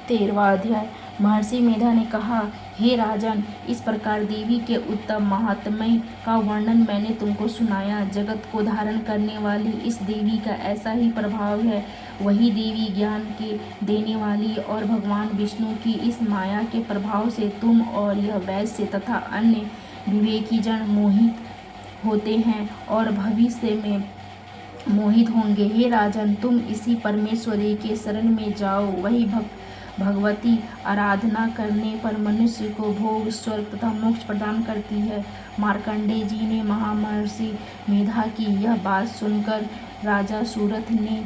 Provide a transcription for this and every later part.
13वां अध्याय। महर्षि मेधा ने कहा, हे राजन, इस प्रकार देवी के उत्तम महात्म्य का वर्णन मैंने तुमको सुनाया। जगत को धारण करने वाली इस देवी का ऐसा ही प्रभाव है। वही देवी ज्ञान के देने वाली और भगवान विष्णु की इस माया के प्रभाव से तुम और यह वैश्य तथा अन्य विवेकी जन मोहित होते हैं और भविष्य में मोहित होंगे। हे राजन, तुम इसी परमेश्वरी के शरण में जाओ। वही भगवती आराधना करने पर मनुष्य को भोग, स्वर्ग तथा मोक्ष प्रदान करती है। मार्कंडेय जी ने महामहर्षि मेधा की यह बात सुनकर राजा सूरथ ने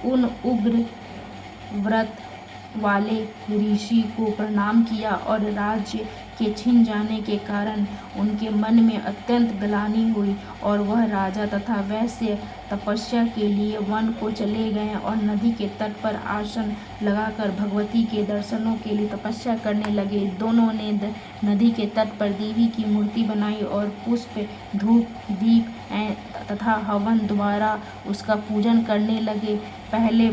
उन उग्र व्रत वाले ऋषि को प्रणाम किया और राज्य के छिन जाने के कारण उनके मन में अत्यंत ग्लानि हुई और वह राजा तथा वैश्य तपस्या के लिए वन को चले गए और नदी के तट पर आसन लगाकर भगवती के दर्शनों के लिए तपस्या करने लगे। दोनों ने नदी के तट पर देवी की मूर्ति बनाई और पुष्प, धूप, दीप तथा हवन द्वारा उसका पूजन करने लगे। पहले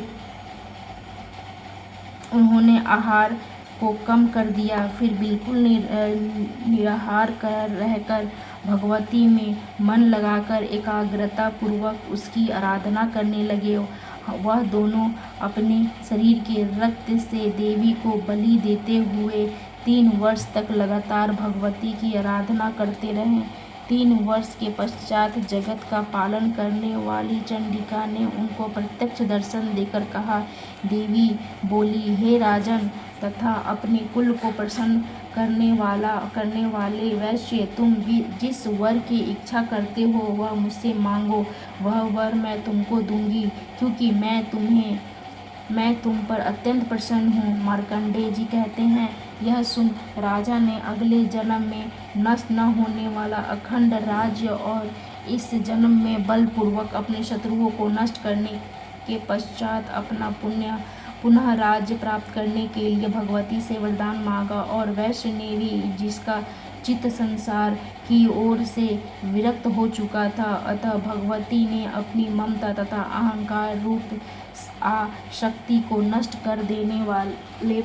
उन्होंने आहार को कम कर दिया, फिर बिल्कुल निराहार रहकर भगवती में मन लगाकर एकाग्रता पूर्वक उसकी आराधना करने लगे। वह दोनों अपने शरीर के रक्त से देवी को बलि देते हुए 3 वर्ष तक लगातार भगवती की आराधना करते रहे। 3 वर्ष के पश्चात जगत का पालन करने वाली चंडिका ने उनको प्रत्यक्ष दर्शन देकर कहा, देवी बोली, हे राजन तथा अपने कुल को प्रसन्न करने वाले वैश्य, तुम जिस वर की इच्छा करते हो वह मुझसे मांगो, वह वर मैं तुमको दूंगी, क्योंकि मैं तुम पर अत्यंत प्रसन्न हूँ। मार्कंडेय जी कहते हैं, यह सुन राजा ने अगले जन्म में नष्ट न होने वाला अखंड राज्य और इस जन्म में बलपूर्वक अपने शत्रुओं को नष्ट करने के पश्चात अपना पुनः राज्य प्राप्त करने के लिए भगवती से वरदान मांगा। और वैश्य ने भी, जिसका चित्त संसार की ओर से विरक्त हो चुका था, अतः भगवती ने अपनी ममता तथा अहंकार रूप आसक्ति को नष्ट कर देने वाले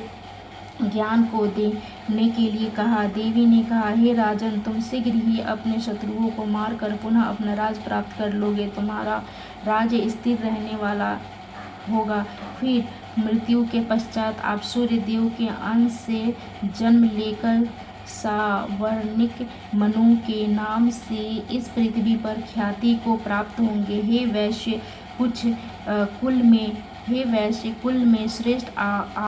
ज्ञान को देने के लिए कहा। देवी ने कहा, हे राजन, तुम शीघ्र ही अपने शत्रुओं को मारकर पुनः अपना राज प्राप्त कर लोगे। तुम्हारा राज्य स्थिर रहने वाला होगा। फिर मृत्यु के पश्चात आप सूर्य देव के अंश से जन्म लेकर सावर्णिक मनु के नाम से इस पृथ्वी पर ख्याति को प्राप्त होंगे। हे वैश्य कुल में श्रेष्ठ